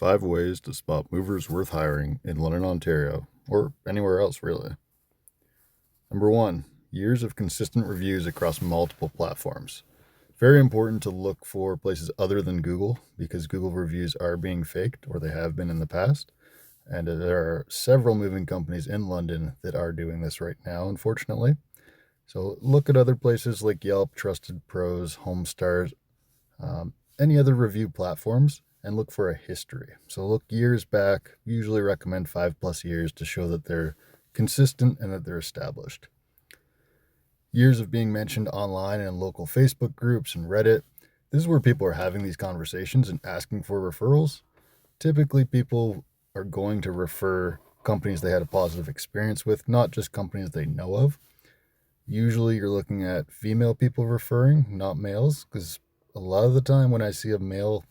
5 ways to spot movers worth hiring in London, Ontario, or anywhere else, really. Number 1, years of consistent reviews across multiple platforms. Very important to look for places other than Google because Google reviews are being faked, or they have been in the past. And there are several moving companies in London that are doing this right now, unfortunately. So look at other places like Yelp, Trusted Pros, Homestars, any other review platforms, and look for a history. So look years back, usually recommend 5+ years to show that they're consistent and that they're established. Years of being mentioned online in local Facebook groups and Reddit. This is where people are having these conversations and asking for referrals. Typically, people are going to refer companies they had a positive experience with, not just companies they know of. Usually you're looking at female people referring, not males, because a lot of the time when I see a male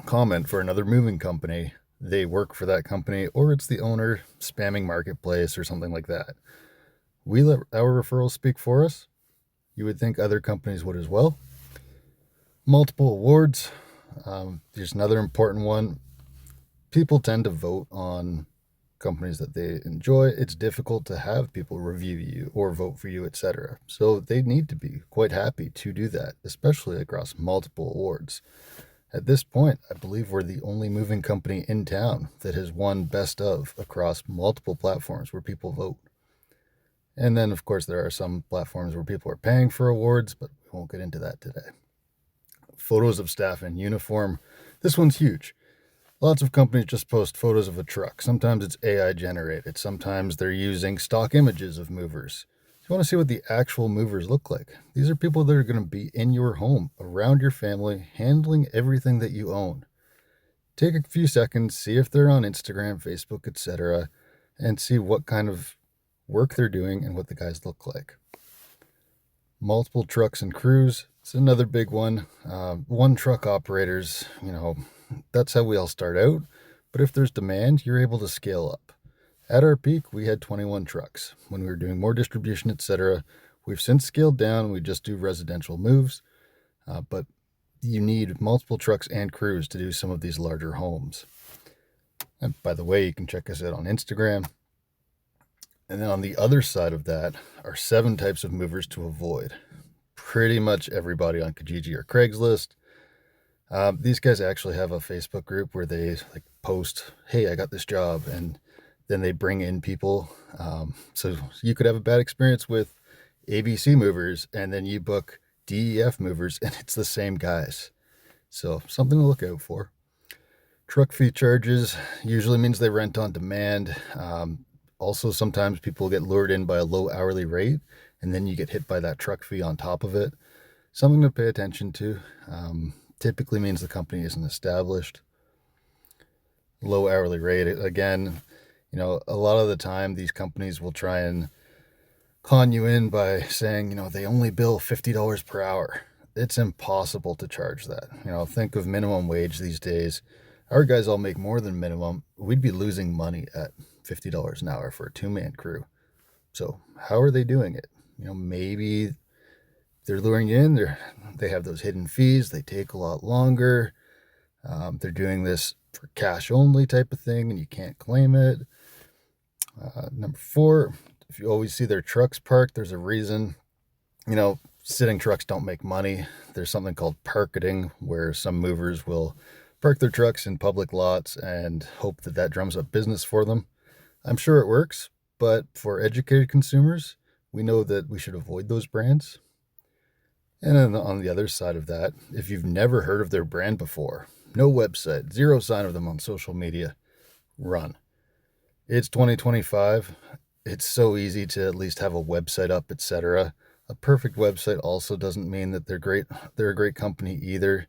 comment for another moving company, they work for that company or it's the owner spamming marketplace or something like that. We let our referrals speak for us. You would think other companies would as well. Multiple awards. There's another important one. People tend to vote on companies that they enjoy. It's difficult to have people review you or vote for you, etc. So they need to be quite happy to do that, especially across multiple awards. At this point, I believe we're the only moving company in town that has won best of across multiple platforms where people vote. And then, of course, there are some platforms where people are paying for awards, but we won't get into that today. Photos of staff in uniform. This one's huge. Lots of companies just post photos of a truck. Sometimes it's AI generated. Sometimes they're using stock images of movers. If you want to see what the actual movers look like, these are people that are going to be in your home, around your family, handling everything that you own. Take a few seconds, see if they're on Instagram, Facebook, etc., and see what kind of work they're doing and what the guys look like. Multiple trucks and crews. It's another big one. One truck operators, that's how we all start out. But if there's demand, you're able to scale up. At our peak, we had 21 trucks. When we were doing more distribution, etc., we've since scaled down. We just do residential moves. But you need multiple trucks and crews to do some of these larger homes. And by the way, you can check us out on Instagram. And then on the other side of that are 7 types of movers to avoid. Pretty much everybody on Kijiji or Craigslist. These guys actually have a Facebook group where they post, hey, I got this job, and then they bring in people. So you could have a bad experience with ABC movers, and then you book DEF movers, and it's the same guys. So something to look out for. Truck fee charges usually means they rent on demand. Also, sometimes people get lured in by a low hourly rate, and then you get hit by that truck fee on top of it. Something to pay attention to. Typically means the company isn't established. Low hourly rate, again, a lot of the time these companies will try and con you in by saying, they only bill $50 per hour. It's impossible to charge that. Think of minimum wage these days. Our guys all make more than minimum. We'd be losing money at $50 an hour for a 2-man crew. So how are they doing it? Maybe they're luring you in. They have those hidden fees. They take a lot longer. They're doing this for cash only type of thing, and you can't claim it. Number 4, if you always see their trucks parked, there's a reason. Sitting trucks don't make money. There's something called parketing, where some movers will park their trucks in public lots and hope that drums up business for them. I'm sure it works, but for educated consumers, we know that we should avoid those brands. And then on the other side of that, if you've never heard of their brand before, no website, 0 sign of them on social media, run. It's 2025. It's so easy to at least have a website up, etc. A perfect website also doesn't mean that they're great. They're a great company either.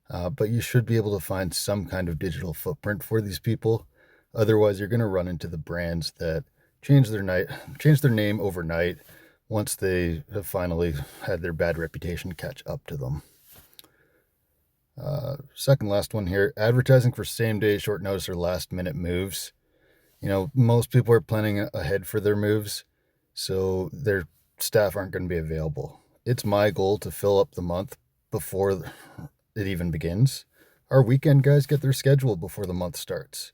But you should be able to find some kind of digital footprint for these people. Otherwise, you're going to run into the brands that change their name overnight once they have finally had their bad reputation catch up to them. Second last one here, advertising for same day, short notice, or last minute moves. Most people are planning ahead for their moves, so their staff aren't going to be available. It's my goal to fill up the month before it even begins. our weekend guys get their schedule before the month starts.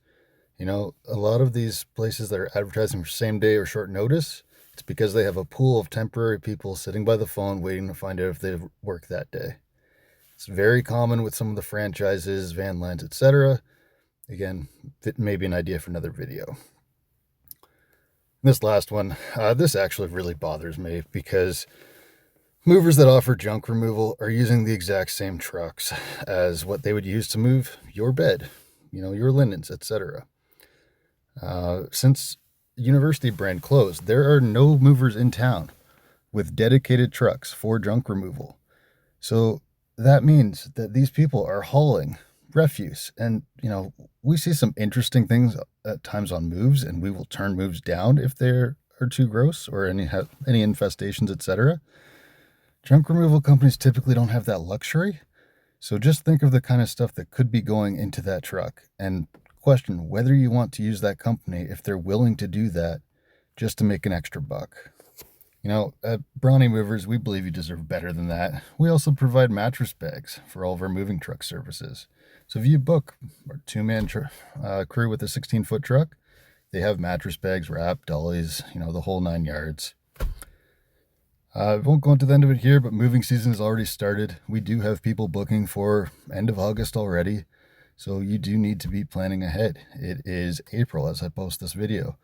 You know, a lot of these places that are advertising for same day or short notice, it's because they have a pool of temporary people sitting by the phone waiting to find out if they work that day. It's very common with some of the franchises, van lines, etc. Again, it may be an idea for another video. This last one, this actually really bothers me because movers that offer junk removal are using the exact same trucks as what they would use to move your bed, your linens, etc. Since University brand closed, there are no movers in town with dedicated trucks for junk removal. So that means that these people are hauling refuse. And, we see some interesting things at times on moves, and we will turn moves down if they are too gross or any infestations, etc. Junk removal companies typically don't have that luxury. So just think of the kind of stuff that could be going into that truck and question whether you want to use that company if they're willing to do that just to make an extra buck. At Brawny Movers, we believe you deserve better than that. We also provide mattress bags for all of our moving truck services. So if you book our two-man crew with a 16-foot truck, they have mattress bags, wrap, dollies, the whole 9 yards. I won't go into the end of it here, but moving season has already started. We do have people booking for end of August already, so you do need to be planning ahead. It is April as I post this video.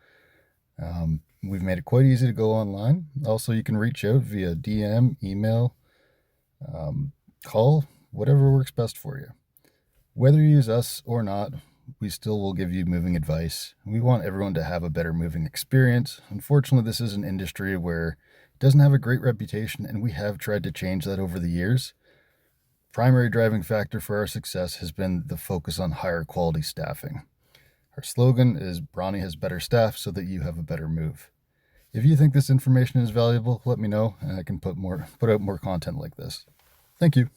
We've made it quite easy to go online. Also, you can reach out via DM, email, call, whatever works best for you. Whether you use us or not, we still will give you moving advice. We want everyone to have a better moving experience. Unfortunately, this is an industry where it doesn't have a great reputation, and we have tried to change that over the years. Primary driving factor for our success has been the focus on higher quality staffing. Our slogan is Brawny has better staff so that you have a better move. If you think this information is valuable, let me know and I can put out more content like this. Thank you.